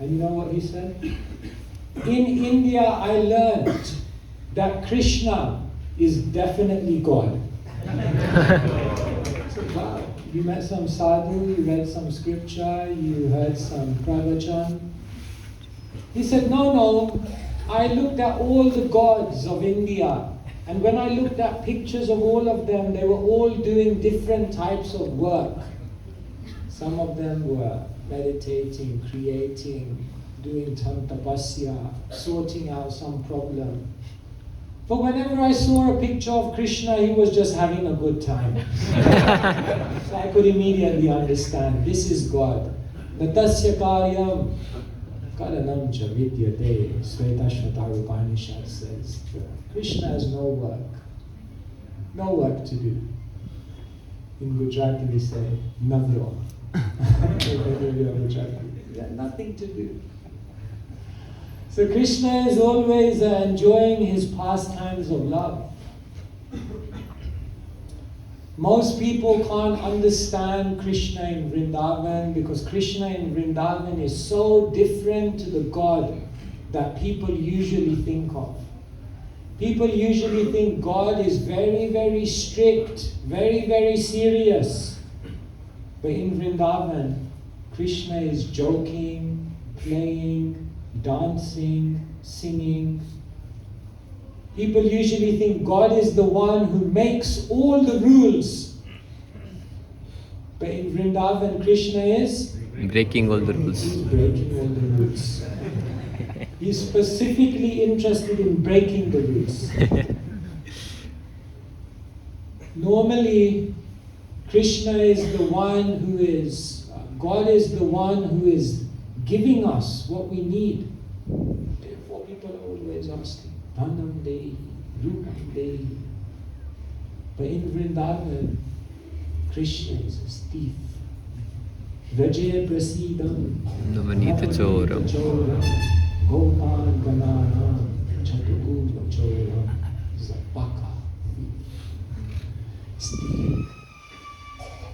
And you know what he said? In India, I learned that Krishna is definitely God. So, wow, you met some sadhu, you read some scripture, you heard some pravachan. He said, no, I looked at all the gods of India, and when I looked at pictures of all of them, they were all doing different types of work. Some of them were meditating, creating, doing tapasya, sorting out some problem. But whenever I saw a picture of Krishna, he was just having a good time. So I could immediately understand, this is God. Natasya karyam karanam cha vidyate, Svetasvatara Upanishad says. Krishna has no work to do. In Gujarati we say, navro. Nothing to do. So Krishna is always enjoying his pastimes of love. Most people can't understand Krishna in Vrindavan because Krishna in Vrindavan is so different to the God that people usually think of. People usually think God is very, very strict, very, very serious. But in Vrindavan, Krishna is joking, playing, dancing, singing. People usually think God is the one who makes all the rules. But in Vrindavan, Krishna is breaking all the rules. He's breaking all the rules. He's specifically interested in breaking the rules. Normally, Krishna is the one who is, God is the one who is giving us what we need. Therefore, people are always asking, Dhanam Dehi, Rupam Dehi. But in Vrindavan, Krishna is a thief. Raje Prasidam, Navanita Choram, Gopal Gananam, Chatuguva Choram, Zapaka. Stealing.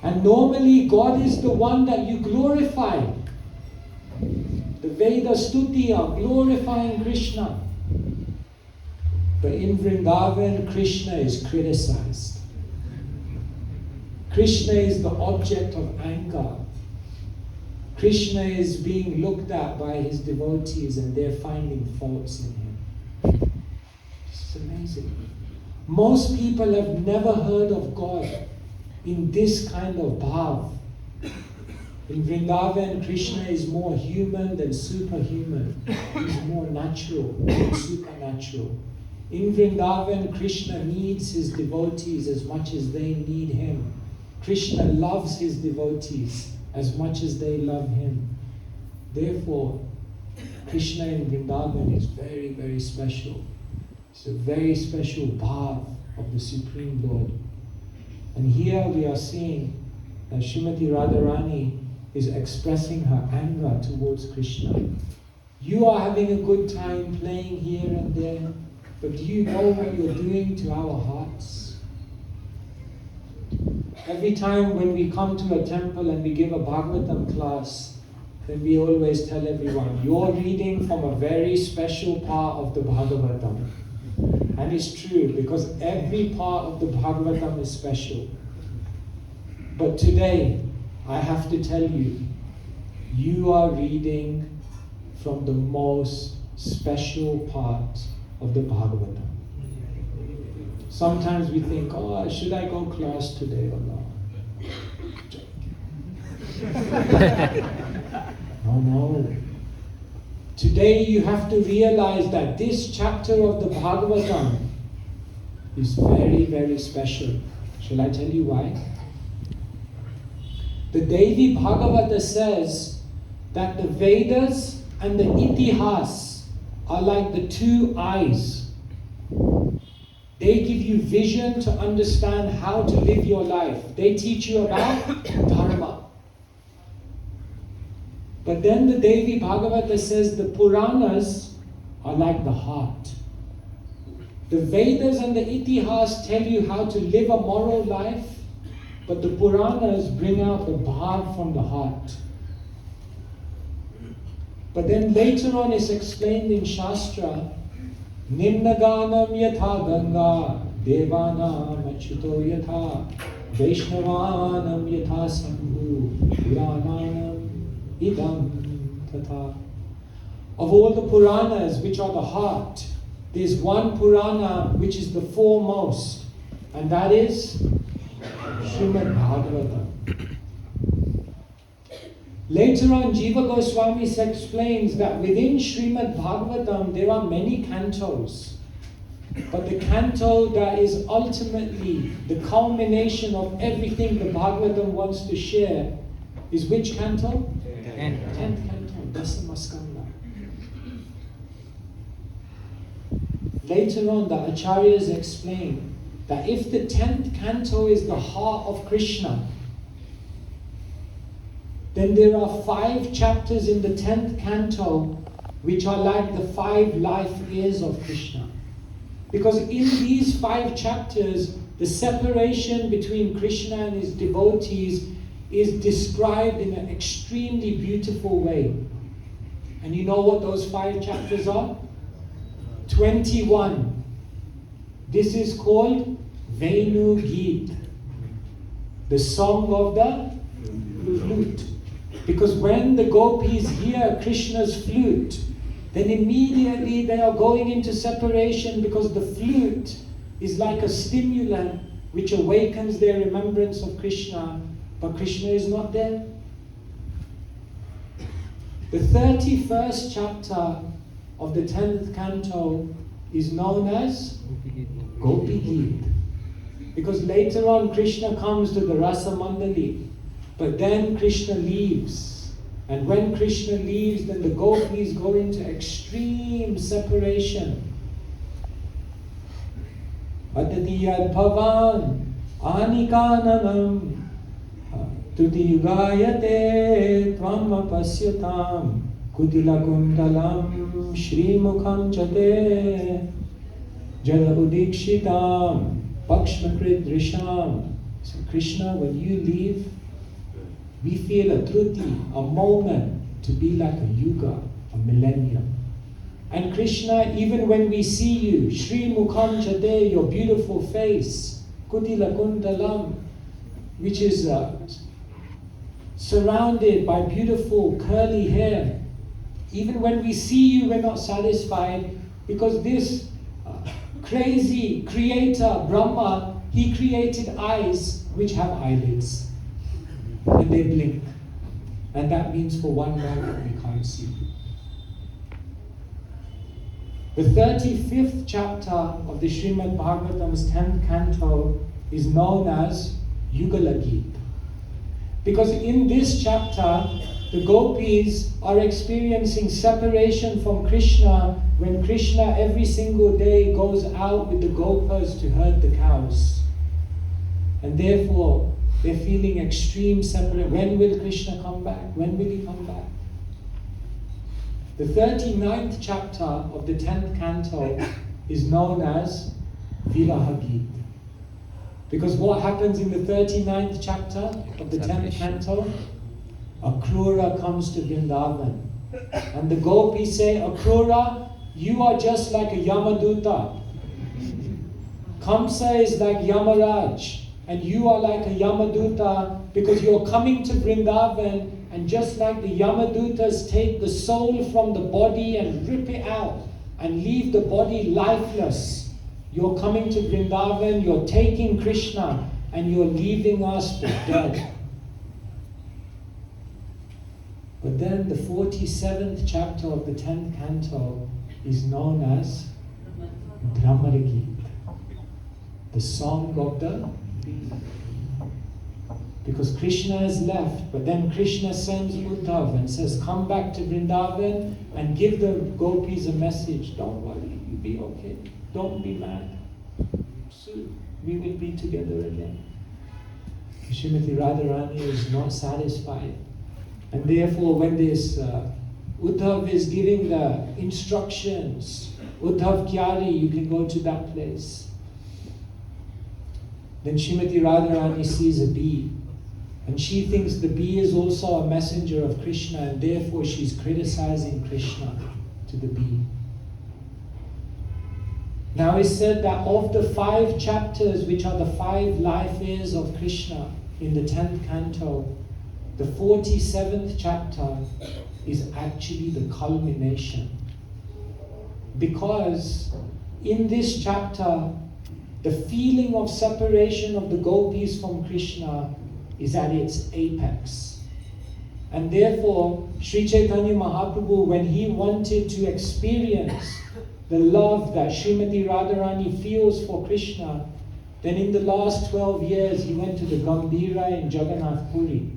And normally God is the one that you glorify. The Veda Stuti are glorifying Krishna. But in Vrindavan, Krishna is criticized. Krishna is the object of anger. Krishna is being looked at by his devotees and they're finding faults in him. It's amazing. Most people have never heard of God in this kind of bhav. In Vrindavan, Krishna is more human than superhuman. He's more natural than supernatural. In Vrindavan, Krishna needs his devotees as much as they need him. Krishna loves his devotees as much as they love him. Therefore, Krishna in Vrindavan is very, very special. It's a very special bhav of the Supreme Lord. And here we are seeing that Srimati Radharani is expressing her anger towards Krishna. You are having a good time playing here and there, but do you know what you're doing to our hearts? Every time when we come to a temple and we give a Bhagavatam class, then we always tell everyone, you're reading from a very special part of the Bhagavatam. And it's true, because every part of the Bhagavatam is special. But today, I have to tell you, you are reading from the most special part of the Bhagavatam. Sometimes we think, oh, should I go class today or not? No. Today you have to realize that this chapter of the Bhagavatam is very, very special. Shall I tell you why? The Devi Bhagavata says that the Vedas and the Itihas are like the two eyes. They give you vision to understand how to live your life. They teach you about Dharma. But then the Devi Bhagavata says the Puranas are like the heart. The Vedas and the Itihas tell you how to live a moral life, but the Puranas bring out the bhav from the heart. But then later on it's explained in Shastra, Nimnaganam yatha Ganga, Devanam achyuto yatha, Vaishnavanam yatha Sambhu, Purananam idam tatha. Of all the Puranas, which are the heart, there's one Purana which is the foremost, and that is Srimad Bhagavatam. Later on, Jiva Goswami explains that within Srimad Bhagavatam there are many cantos. But the canto that is ultimately the culmination of everything the Bhagavatam wants to share is which canto? 10th canto, Dasamaskanda. Later on, the Acharyas explain that if the 10th canto is the heart of Krishna, then there are 5 chapters in the 10th canto which are like the 5 life years of Krishna. Because in these 5 chapters, the separation between Krishna and his devotees is described in an extremely beautiful way. And you know what those 5 chapters are? 21. This is called Venu Geet, the song of the flute. Because when the gopis hear Krishna's flute, then immediately they are going into separation, because the flute is like a stimulant which awakens their remembrance of Krishna, but Krishna is not there. The 31st chapter of the 10th canto is known as Gopi Geet. Because later on Krishna comes to the Rasa Mandali. But then Krishna leaves. And when Krishna leaves, then the gopis go into extreme separation. Adadiyad bhavan anikananam tutiyugayate tvam apasyatam kudila kundalam shrimukham chate jada udikshitam pakshmakrit drisham. So Krishna, when you leave, we feel a truti, a moment, to be like a yuga, a millennium. And Krishna, even when we see you, Shri Mukham Chade, your beautiful face, Kutila Kundalam, which is surrounded by beautiful curly hair, even when we see you, we're not satisfied, because this crazy creator, Brahma, he created eyes which have eyelids. And they blink. And that means for one moment we can't see. The 35th chapter of the Srimad Bhagavatam's 10th canto is known as Yugala Geet. Because in this chapter, the gopis are experiencing separation from Krishna when Krishna every single day goes out with the gopas to herd the cows. And therefore, they're feeling extreme separation. When will Krishna come back? When will he come back? The 39th chapter of the 10th canto is known as Viraha Geet. Because what happens in the 39th chapter of the 10th canto? Akrura comes to Vrindavan. And the gopis say, Akrura, you are just like a Yamaduta. Kamsa is like Yamaraj. And you are like a Yamaduta, because you're coming to Vrindavan, and just like the Yamadutas take the soul from the body and rip it out and leave the body lifeless, you're coming to Vrindavan, you're taking Krishna, and you're leaving us for dead. But then the 47th chapter of the 10th canto is known as Brahmaragit, the song of the... Because Krishna has left, but then Krishna sends Uddhav and says, come back to Vrindavan and give the gopis a message. Don't worry, you'll be okay. Don't be mad. Soon we will be together again. Srimati Radharani is not satisfied. And therefore when this Uddhav is giving the instructions, Uddhav Kyari, you can go to that place. Then Srimati Radharani sees a bee. And she thinks the bee is also a messenger of Krishna, and therefore she's criticizing Krishna to the bee. Now it's said that of the 5 chapters, which are the 5 life years of Krishna in the 10th canto, the 47th chapter is actually the culmination. Because in this chapter, the feeling of separation of the gopis from Krishna is at its apex. And therefore, Sri Chaitanya Mahaprabhu, when he wanted to experience the love that Srimati Radharani feels for Krishna, then in the last 12 years he went to the Gambhira in Jagannath Puri.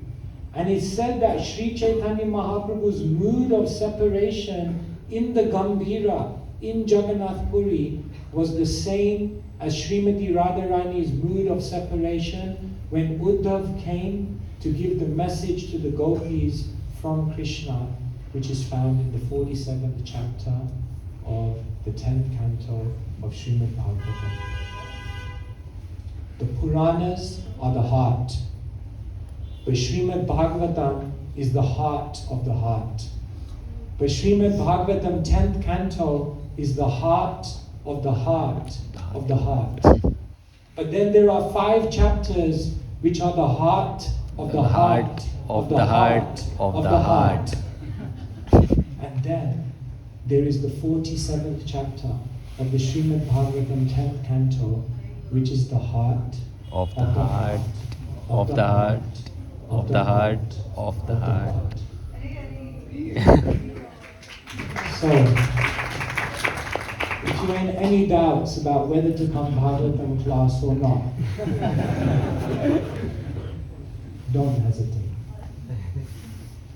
And it's said that Sri Chaitanya Mahaprabhu's mood of separation in the Gambhira, in Jagannath Puri, was the same as Srimati Radharani's mood of separation when Uddhav came to give the message to the gopis from Krishna, which is found in the 47th chapter of the 10th canto of Srimad Bhagavatam. The Puranas are the heart, but Srimad Bhagavatam is the heart of the heart. But Srimad Bhagavatam 10th canto is the heart of the heart of the heart. But then there are 5 chapters which are the heart of the heart of the heart of the heart. And then there is the 47th chapter of the Srimad Bhagavatam 10th canto, which is the heart of the heart of the heart of the heart of the heart. So, if you're in any doubts about whether to come Bhagavatam class or not, don't hesitate.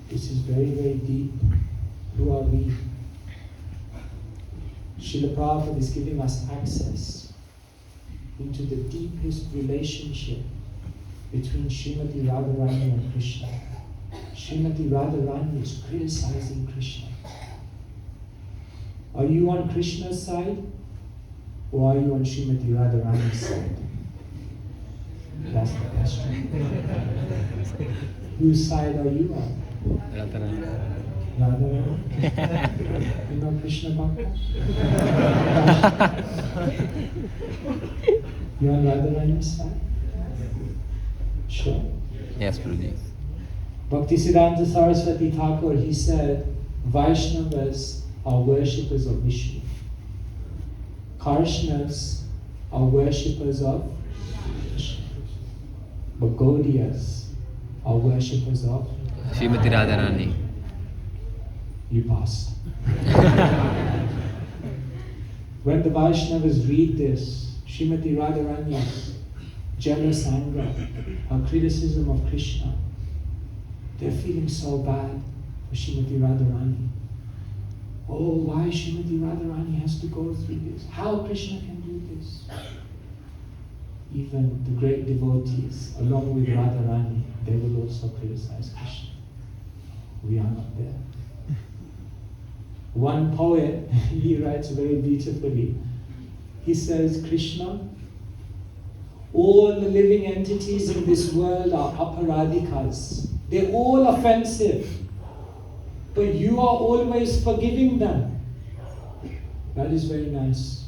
This is very, very deep. Who are we? Srila Prabhupada is giving us access into the deepest relationship between Srimati Radharani and Krishna. Srimati Radharani is criticizing Krishna. Are you on Krishna's side or are you on Srimati Radharani's side? That's the question. Whose side are you on? Radharani. Radharani? You know Krishna Bhakta? You on Radharani's side? Sure. Yes, Guruji. Bhaktisiddhanta Saraswati Thakur, he said, Vaishnavas are worshippers of Vishnu. Karshnavas are worshippers of Krishna. But Gaudiyas are worshippers of Srimati Radharani. You passed. When the Vaishnavas read this, Srimati Radharani's jealous anger, her criticism of Krishna, they're feeling so bad for Srimati Radharani. Oh, why Srimati Radharani has to go through this? How Krishna can do this? Even the great devotees, along with Radharani, they will also criticize Krishna. We are not there. One poet, he writes very beautifully. He says, Krishna, all the living entities in this world are aparadhikas. They're all offensive. But you are always forgiving them. That is very nice.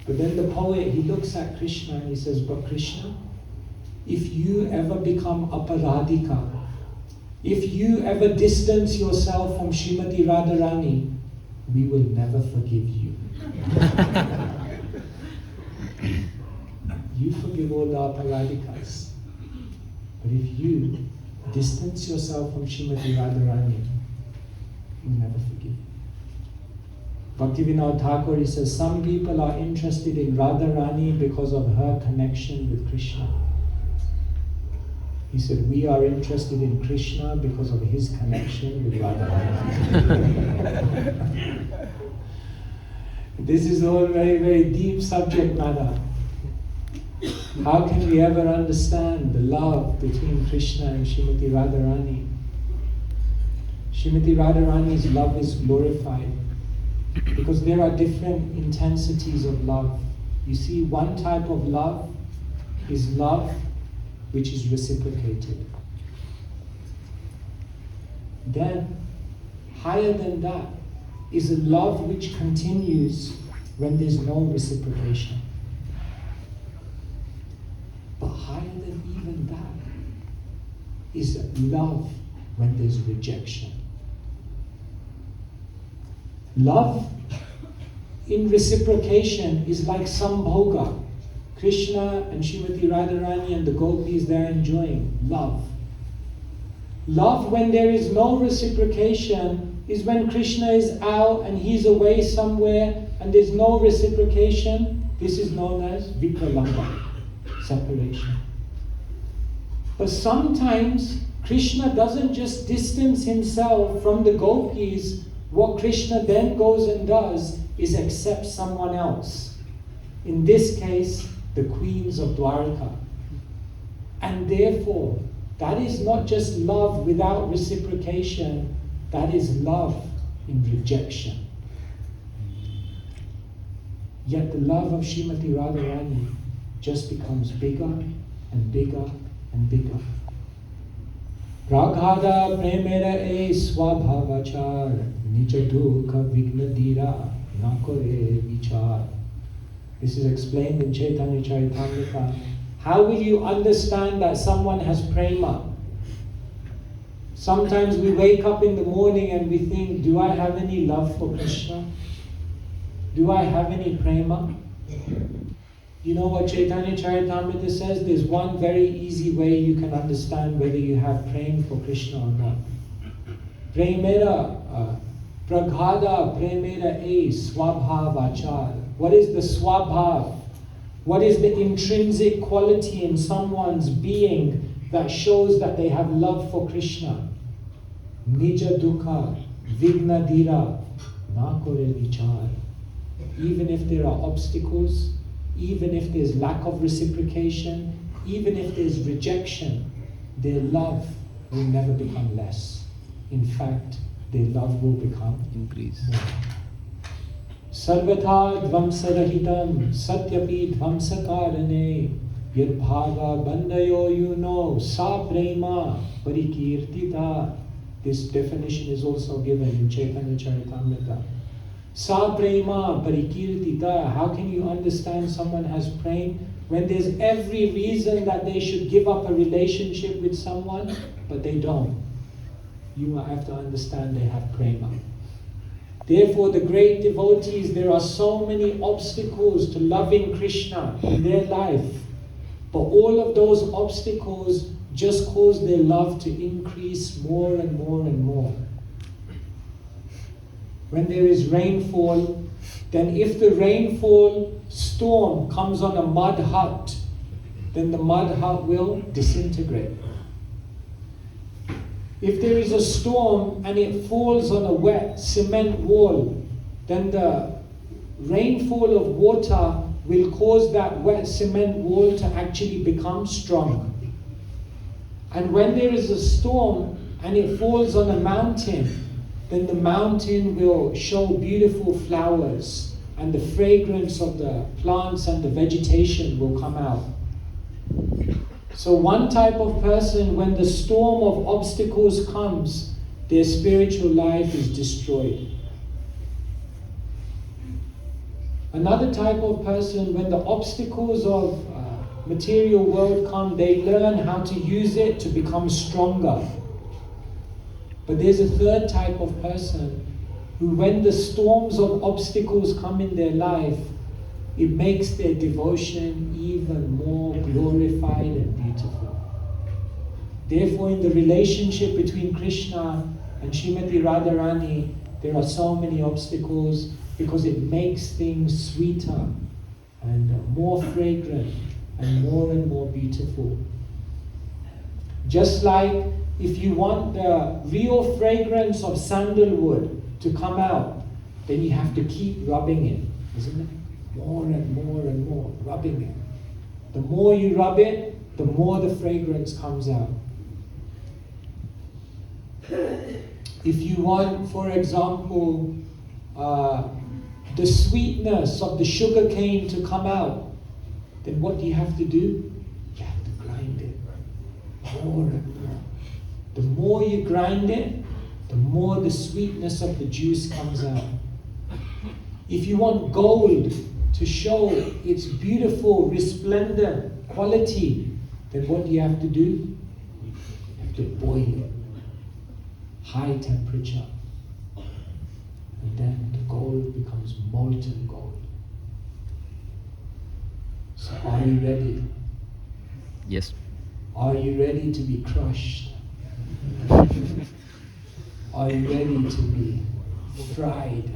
But then the poet, he looks at Krishna and he says, but Krishna, if you ever become aparadhika, if you ever distance yourself from Srimati Radharani, we will never forgive you. You forgive all the aparadhikas. But if you distance yourself from Srimati Radharani, you will never forgive you. Bhaktivinoda Thakur, he says, some people are interested in Radharani because of her connection with Krishna. He said, we are interested in Krishna because of his connection with Radharani. This is all very, very deep subject matter. How can we ever understand the love between Krishna and Srimati Radharani? Srimati Radharani's love is glorified because there are different intensities of love. You see, one type of love is love which is reciprocated. then higher than that is a love which continues when there's no reciprocation. But higher than even that is love when there's rejection. Love in reciprocation is like Sambhoga. Krishna and Srimati Radharani and the gopis, they're enjoying love. Love when there is no reciprocation is when Krishna is out and he's away somewhere and there's no reciprocation. This is known as vipralamba, separation. But sometimes Krishna doesn't just distance himself from the gopis. What Krishna then goes and does is accept someone else. In this case, the queens of Dwarka. And therefore, that is not just love without reciprocation, that is love in rejection. Yet the love of Srimati Radharani just becomes bigger and bigger and bigger. Raghada premera e swabhavachar nija dukha vignadira nakore vichar. This is explained in Chaitanya Charitamrita. How will you understand that someone has prema? Sometimes we wake up in the morning and we think, do I have any love for Krishna? Do I have any prema? You know what Chaitanya Charitamrita says? There's one very easy way you can understand whether you have prema for Krishna or not. Premera, praghada premera e swabhavachar. What is the swabhav? What is the intrinsic quality in someone's being that shows that they have love for Krishna? Nija dukha, vignadira, nakore vichar. Even if there are obstacles, even if there's lack of reciprocation, even if there's rejection, their love will never become less. In fact, their love will become increase. more. Sarvatha dvamsarahitam satyapi dvamsakarane yadbhaga bandayo yuno sa prema parikirtita. This definition is also given in Chaitanya Charitamrita. Sa prema parikirtita. How can you understand someone has prema when there's every reason that they should give up a relationship with someone, but they don't? You have to understand they have prema. Therefore, the great devotees, there are so many obstacles to loving Krishna in their life. But all of those obstacles just cause their love to increase more and more and more. When there is rainfall, then if the rainfall storm comes on a mud hut, then the mud hut will disintegrate. If there is a storm and it falls on a wet cement wall, then the rainfall of water will cause that wet cement wall to actually become strong. And when there is a storm and it falls on a mountain, then the mountain will show beautiful flowers and the fragrance of the plants and the vegetation will come out. So one type of person, when the storm of obstacles comes, their spiritual life is destroyed. Another type of person, when the obstacles of material world come, they learn how to use it to become stronger. But there's a third type of person who, when the storms of obstacles come in their life, it makes their devotion even more glorified and beautiful. Therefore, in the relationship between Krishna and Srimati Radharani, there are so many obstacles because it makes things sweeter and more fragrant and more beautiful. Just like if you want the real fragrance of sandalwood to come out, then you have to keep rubbing it, isn't it? More and more and more, rubbing it. The more you rub it, the more the fragrance comes out. If you want, for example, the sweetness of the sugar cane to come out, then what do you have to do? You have to grind it more and more. The more you grind it, the more the sweetness of the juice comes out. If you want gold to show its beautiful, resplendent quality, then what do you have to do? You have to boil it. High temperature. And then the gold becomes molten gold. So are you ready? Yes. Are you ready to be crushed? Are you ready to be fried?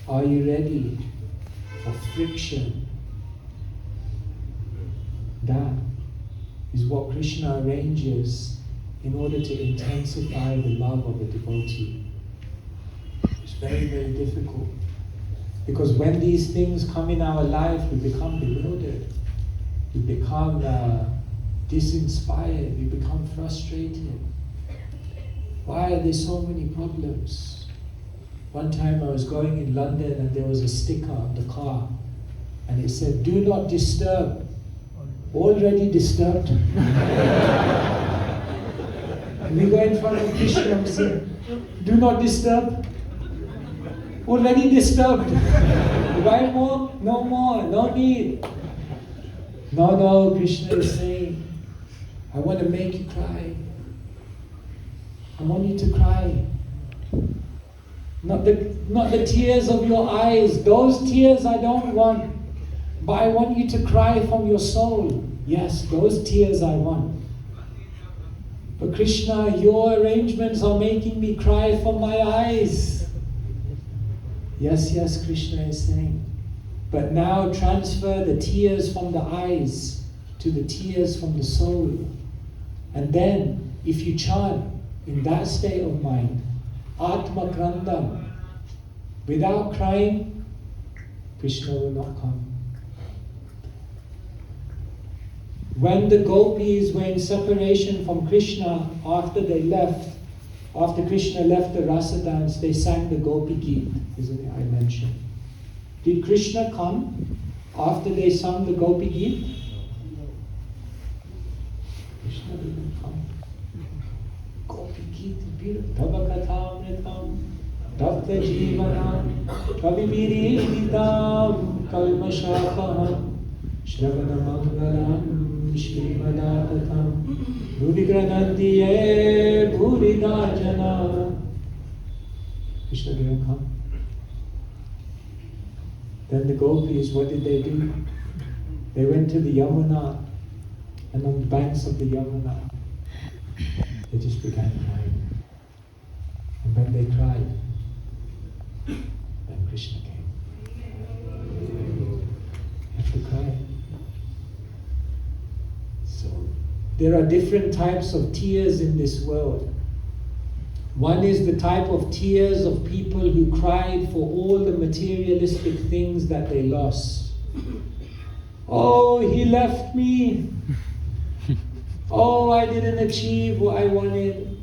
Are you ready for friction? That is what Krishna arranges in order to intensify the love of a devotee. It's very, very difficult. Because when these things come in our life, we become bewildered. We become disinspired. We become frustrated. Why are there so many problems? One time I was going in London and there was a sticker on the car and it said, "Do not disturb." Already disturbed. And we go in front of Krishna and say, "Do not disturb." Already disturbed. Why more? No more. No need. No, Krishna is saying, I want to make you cry. I want you to cry. Not the tears of your eyes. Those tears I don't want. But I want you to cry from your soul. Yes, those tears I want. But Krishna, your arrangements are making me cry from my eyes. Yes, Krishna is saying. But now transfer the tears from the eyes to the tears from the soul. And then, if you chant in that state of mind, Atma Krandam, without crying, Krishna will not come. When the gopis were in separation from Krishna after Krishna left the rasa dance, they sang the Gopi Geet, isn't it? I mentioned. Did Krishna come after they sung the Gopi Geet? Krishna didn't come. Gopi Geet is beautiful. Tava kathamritam, tapta jivanam, kavibiritam, kalmashapaham, shravana mangalam, Shrimadatam, Bhudigranandiye, Bhuridajana. Krishna didn't come. Then the gopis, what did they do? They went to the Yamuna, and on the banks of the Yamuna, they just began crying. And when they cried, then Krishna came. You have to cry. So, there are different types of tears in this world. One is the type of tears of people who cried for all the materialistic things that they lost. Oh, he left me. Oh, I didn't achieve what I wanted.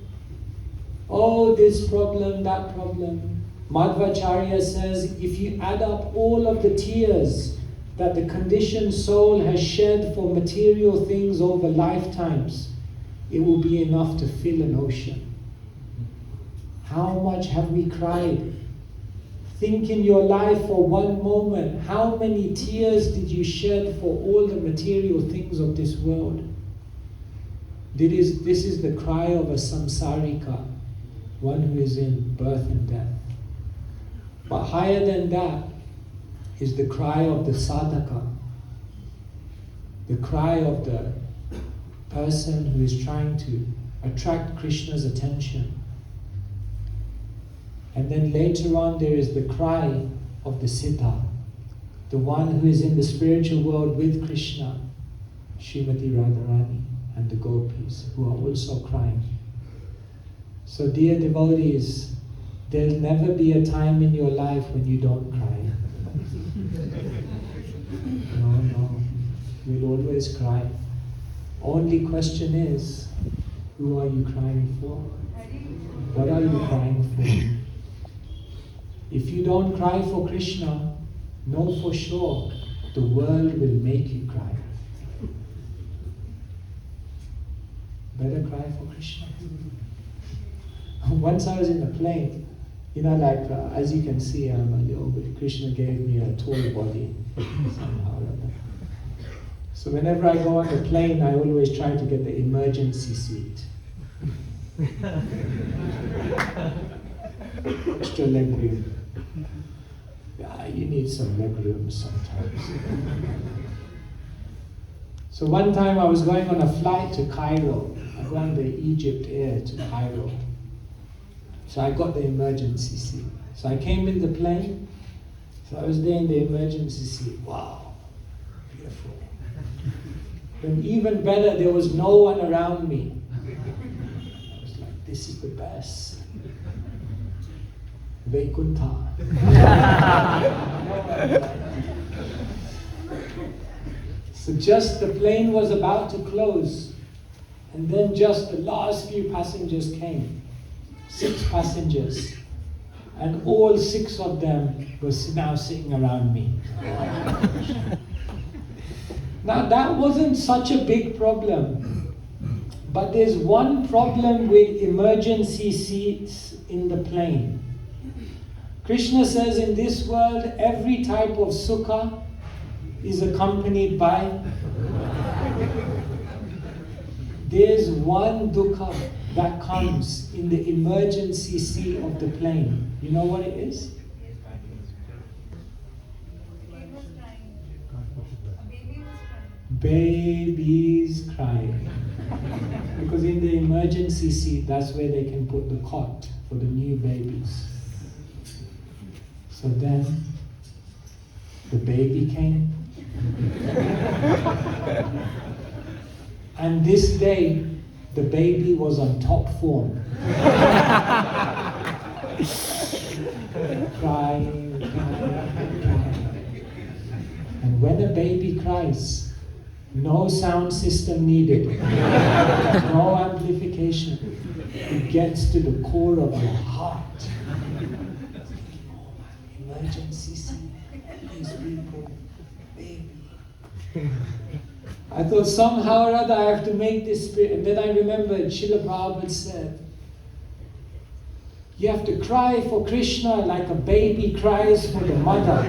Oh, this problem, that problem. Madhvacharya says, if you add up all of the tears that the conditioned soul has shed for material things over lifetimes, it will be enough to fill an ocean. How much have we cried? Think in your life for one moment, how many tears did you shed for all the material things of this world? This is the cry of a samsarika, one who is in birth and death. But higher than that is the cry of the sadhaka, the cry of the person who is trying to attract Krishna's attention. And then later on there is the cry of the Siddha, the one who is in the spiritual world with Krishna, Srimati Radharani and the gopis, who are also crying. So dear devotees, there'll never be a time in your life when you don't cry. No, we'll always cry. Only question is, who are you crying for? What are you crying for? If you don't cry for Krishna, know for sure the world will make you cry. Better cry for Krishna. Once I was in a plane, like as you can see, I'm a little bit, Krishna gave me a tall body somehow. So whenever I go on the plane, I always try to get the emergency seat. Extra leg room. Yeah, you need some leg room sometimes. So one time I was going on a flight to Cairo. I go on the Egypt Air to Cairo. So I got the emergency seat. So I came in the plane. So I was there in the emergency seat. Wow, beautiful. And even better, there was no one around me. I was like, this is the best. Vaikuntha. So just the plane was about to close, and then just the last few passengers came. 6 passengers. And all 6 of them were now sitting around me. Now that wasn't such a big problem. But there's one problem with emergency seats in the plane. Krishna says in this world, every type of sukha is accompanied by. There's one dukkha that comes in the emergency seat of the plane. You know what it is? Babies crying. Because in the emergency seat, that's where they can put the cot for the new babies. So then, the baby came. And this day, the baby was on top form. Crying. And when a baby cries, no sound system needed, no amplification. It gets to the core of your heart. Emergency scene, these people, baby. I thought somehow or other I have to make this spirit. And then I remembered Srila Prabhupada said, you have to cry for Krishna like a baby cries for the mother.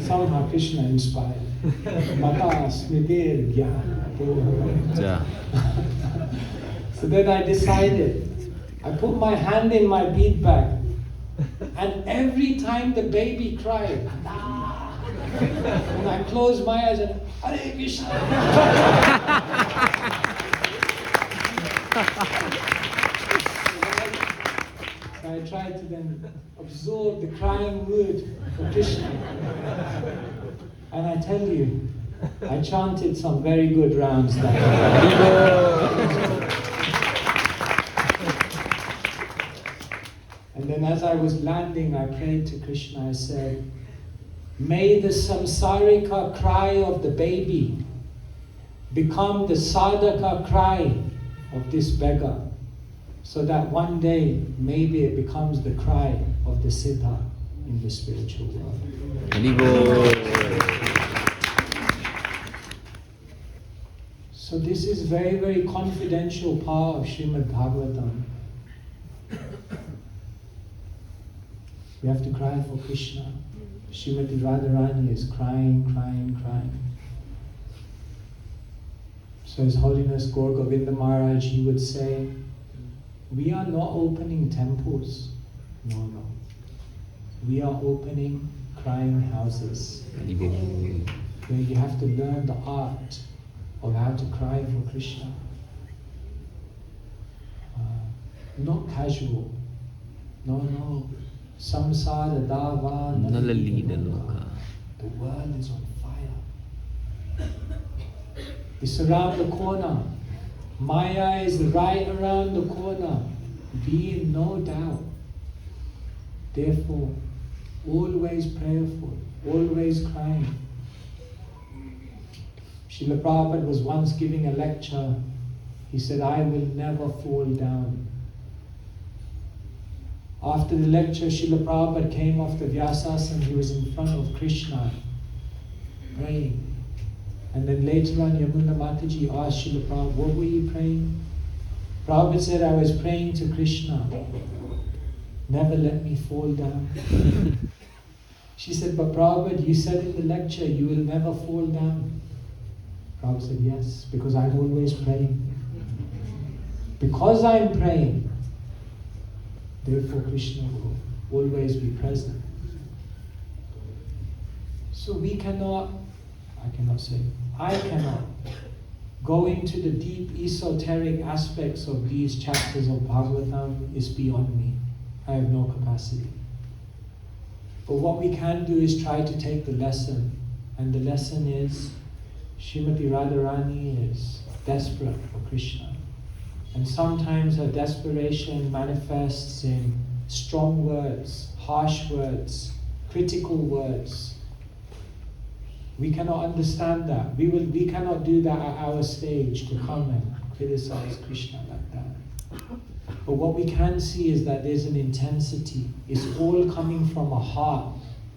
Somehow Krishna inspired. Mata smritir jnana. So then I decided, I put my hand in my bead bag, and every time the baby cried, and I closed my eyes and Hare Krishna. So I tried to then absorb the crying mood for Krishna. And I tell you, I chanted some very good rounds that day. And then as I was landing, I prayed to Krishna. I said, may the samsarika cry of the baby become the sadhaka cry of this beggar, so that one day maybe it becomes the cry of the siddha in the spiritual world. So this is very, very confidential part of Srimad Bhagavatam. We have to cry for Krishna. Srimati Radharani is crying, crying, crying. So His Holiness Gaur Govinda Maharaj, he would say, we are not opening temples. No. We are opening crying houses. Where you have to learn the art of how to cry for Krishna. Not casual. No. Samsara dava nalalina. The world is on fire. It's around the corner. Maya is right around the corner. Be in no doubt. Therefore, always prayerful, always crying. Srila Prabhupada was once giving a lecture. He said, I will never fall down. After the lecture, Srila Prabhupada came off the Vyasasana. He was in front of Krishna, praying. And then later on, Yamuna Mataji asked Srila Prabhupada, what were you praying? Prabhupada said, I was praying to Krishna, never let me fall down. She said, but Prabhupada, you said in the lecture, you will never fall down. Prabhupada said, yes, because I'm always praying. Because I'm praying, therefore Krishna will always be present. So I cannot go into the deep esoteric aspects of these chapters of Bhagavatam. Is beyond me. I have no capacity. But what we can do is try to take the lesson. And the lesson is, Srimati Radharani is desperate for Krishna. And sometimes her desperation manifests in strong words, harsh words, critical words. We cannot understand that. We cannot do that at our stage, to come and criticize Krishna like that. But what we can see is that there's an intensity. It's all coming from a heart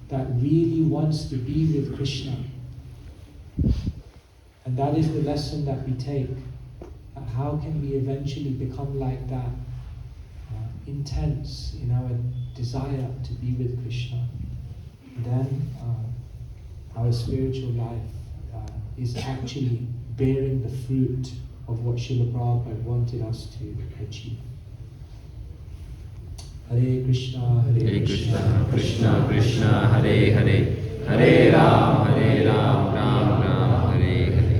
that really wants to be with Krishna. And that is the lesson that we take. How can we eventually become like that? Intense in our desire to be with Krishna. Then our spiritual life is actually bearing the fruit of what Srila Prabhupada wanted us to achieve. Hare Krishna, Hare Krishna, Krishna Krishna, Hare Hare, Hare Ram, Hare Ram,